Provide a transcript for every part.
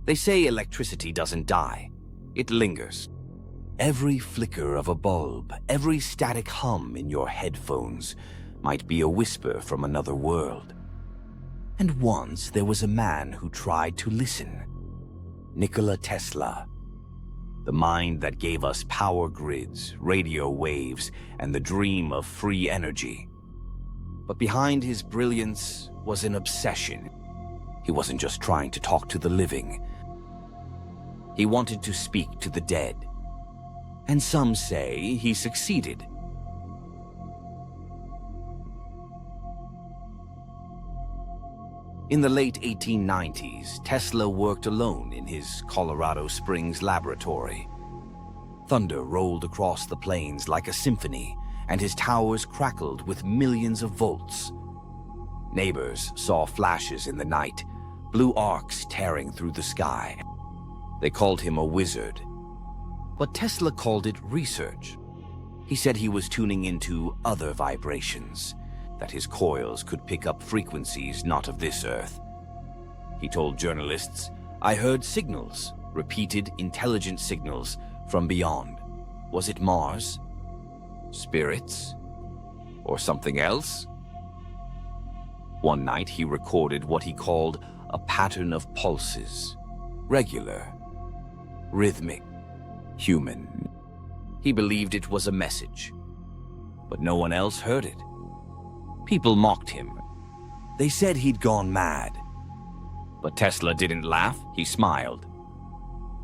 They say electricity doesn't die. It lingers. Every flicker of a bulb, every static hum in your headphones might be a whisper from another world. And once there was a man who tried to listen. Nikola Tesla. The mind that gave us power grids, radio waves, and the dream of free energy. But behind his brilliance was an obsession. He wasn't just trying to talk to the living. He wanted to speak to the dead. And some say he succeeded. In the late 1890s, Tesla worked alone in his Colorado Springs laboratory. Thunder rolled across the plains like a symphony, and his towers crackled with millions of volts. Neighbors saw flashes in the night, blue arcs tearing through the sky. They called him a wizard. But Tesla called it research. He said he was tuning into other vibrations, that his coils could pick up frequencies not of this earth. He told journalists, "I heard signals, repeated intelligent signals from beyond. Was it Mars? Spirits? Or something else?" One night he recorded what he called a pattern of pulses. Regular, rhythmic, human. He believed it was a message, but no one else heard it. People mocked him. They said he'd gone mad. But Tesla didn't laugh, he smiled.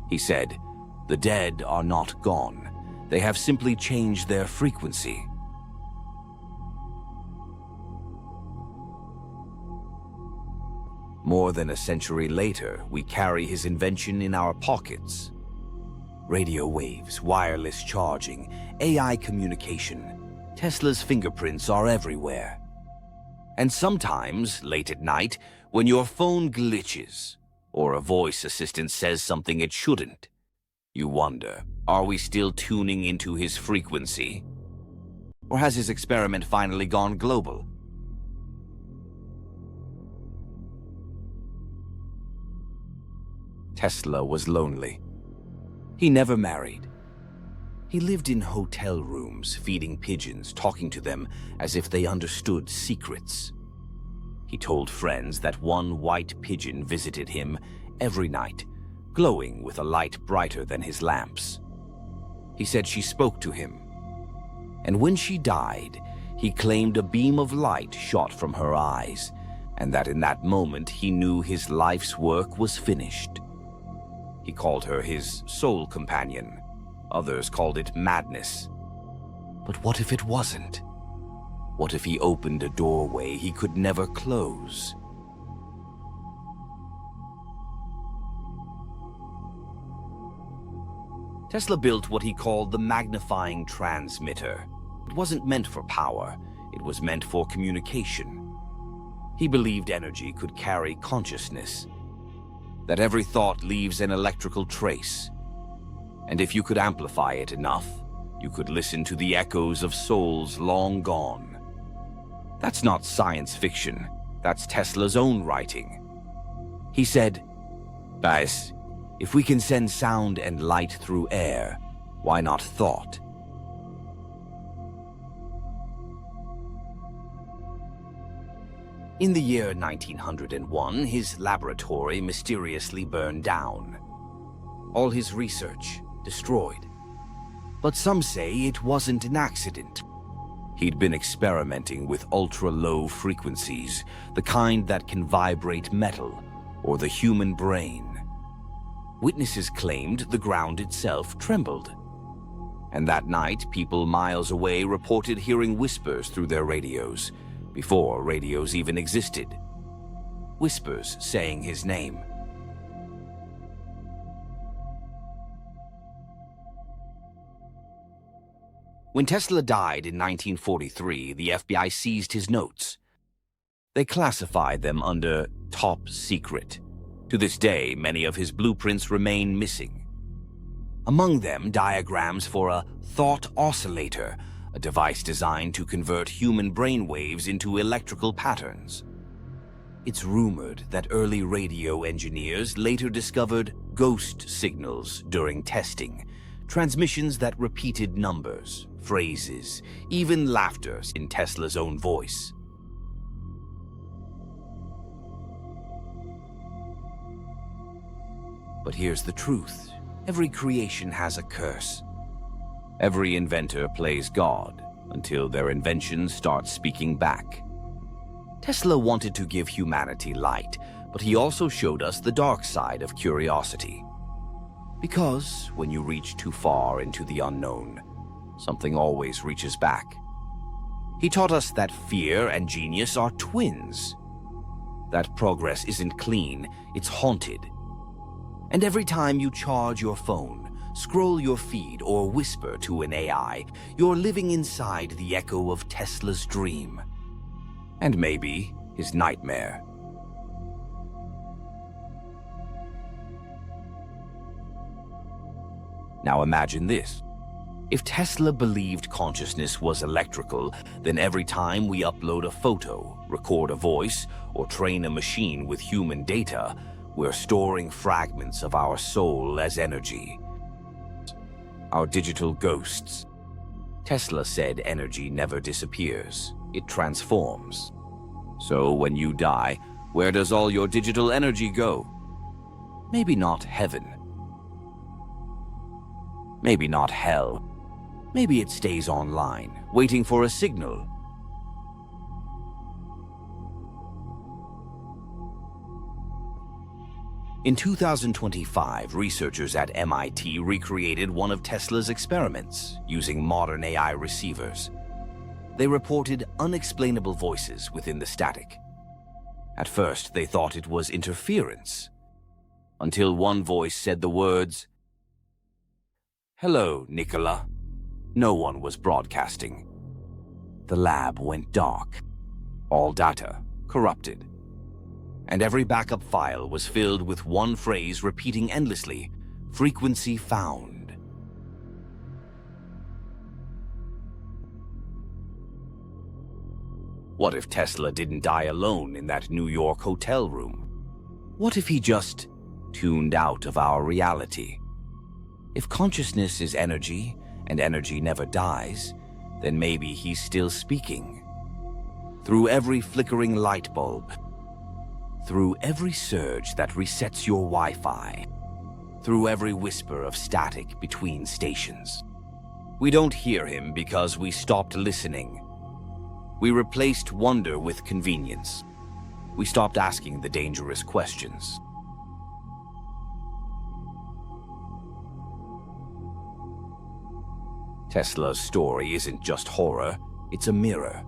He said, "The dead are not gone. They have simply changed their frequency." More than a century later, we carry his invention in our pockets. Radio waves, wireless charging, AI communication. Tesla's fingerprints are everywhere. And sometimes, late at night, when your phone glitches, or a voice assistant says something it shouldn't, you wonder, are we still tuning into his frequency? Or has his experiment finally gone global? Tesla was lonely. He never married. He lived in hotel rooms, feeding pigeons, talking to them as if they understood secrets. He told friends that one white pigeon visited him every night, glowing with a light brighter than his lamps. He said she spoke to him. And when she died, he claimed a beam of light shot from her eyes, and that in that moment he knew his life's work was finished. He called her his soul companion. Others called it madness. But what if it wasn't? What if he opened a doorway he could never close? Tesla built what he called the magnifying transmitter. It wasn't meant for power, it was meant for communication. He believed energy could carry consciousness, that every thought leaves an electrical trace. And if you could amplify it enough, you could listen to the echoes of souls long gone. That's not science fiction, that's Tesla's own writing. He said, "Guys, if we can send sound and light through air, why not thought?" In the year 1901, his laboratory mysteriously burned down. All his research destroyed. But some say it wasn't an accident. He'd been experimenting with ultra-low frequencies, the kind that can vibrate metal or the human brain. Witnesses claimed the ground itself trembled. And that night, people miles away reported hearing whispers through their radios, before radios even existed. Whispers saying his name. When Tesla died in 1943, the FBI seized his notes. They classified them under top secret. To this day, many of his blueprints remain missing. Among them, diagrams for a thought oscillator, a device designed to convert human brain waves into electrical patterns. It's rumored that early radio engineers later discovered ghost signals during testing, transmissions that repeated numbers, phrases, even laughter in Tesla's own voice. But here's the truth. Every creation has a curse. Every inventor plays God until their invention starts speaking back. Tesla wanted to give humanity light, but he also showed us the dark side of curiosity. Because when you reach too far into the unknown, something always reaches back. He taught us that fear and genius are twins. That progress isn't clean, it's haunted. And every time you charge your phone, scroll your feed, or whisper to an AI, you're living inside the echo of Tesla's dream. And maybe his nightmare. Now imagine this. If Tesla believed consciousness was electrical, then every time we upload a photo, record a voice, or train a machine with human data, we're storing fragments of our soul as energy. Our digital ghosts. Tesla said energy never disappears, it transforms. So when you die, where does all your digital energy go? Maybe not heaven. Maybe not hell. Maybe it stays online, waiting for a signal. In 2025, researchers at MIT recreated one of Tesla's experiments using modern AI receivers. They reported unexplainable voices within the static. At first, they thought it was interference, until one voice said the words, "Hello, Nikola." No one was broadcasting. The lab went dark. All data corrupted. And every backup file was filled with one phrase repeating endlessly, "Frequency found." What if Tesla didn't die alone in that New York hotel room? What if he just tuned out of our reality? If consciousness is energy, and energy never dies, then maybe he's still speaking. Through every flickering light bulb, through every surge that resets your Wi-Fi, through every whisper of static between stations. We don't hear him because we stopped listening. We replaced wonder with convenience. We stopped asking the dangerous questions. Tesla's story isn't just horror, it's a mirror.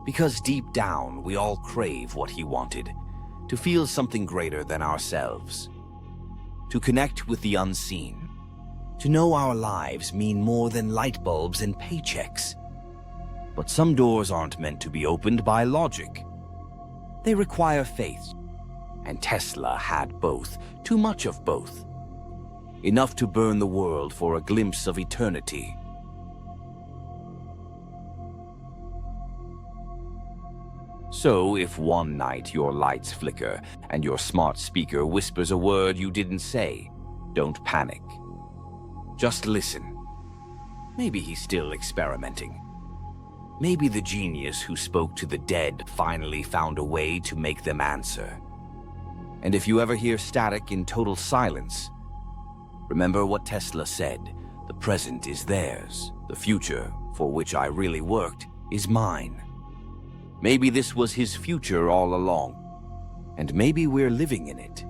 Because deep down, we all crave what he wanted, to feel something greater than ourselves, to connect with the unseen, to know our lives mean more than light bulbs and paychecks. But some doors aren't meant to be opened by logic. They require faith, and Tesla had both, too much of both. Enough to burn the world for a glimpse of eternity. So if one night your lights flicker and your smart speaker whispers a word you didn't say, don't panic. Just listen. Maybe he's still experimenting. Maybe the genius who spoke to the dead finally found a way to make them answer. And if you ever hear static in total silence, remember what Tesla said, the present is theirs, the future, for which I really worked, is mine. Maybe this was his future all along, and maybe we're living in it.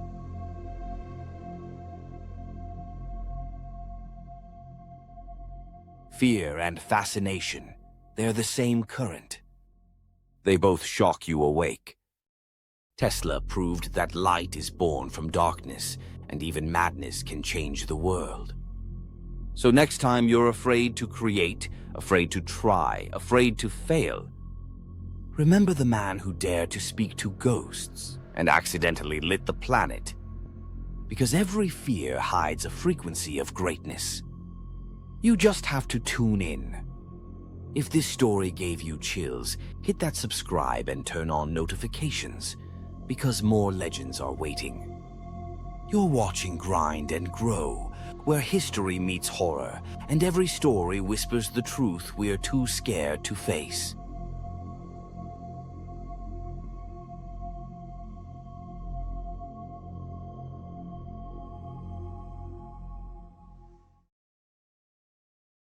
Fear and fascination, they're the same current. They both shock you awake. Tesla proved that light is born from darkness, and even madness can change the world. So next time you're afraid to create, afraid to try, afraid to fail, remember the man who dared to speak to ghosts and accidentally lit the planet. Because every fear hides a frequency of greatness. You just have to tune in. If this story gave you chills, hit that subscribe and turn on notifications. because more legends are waiting. You're watching Grind and Grow, where history meets horror, and every story whispers the truth we are too scared to face.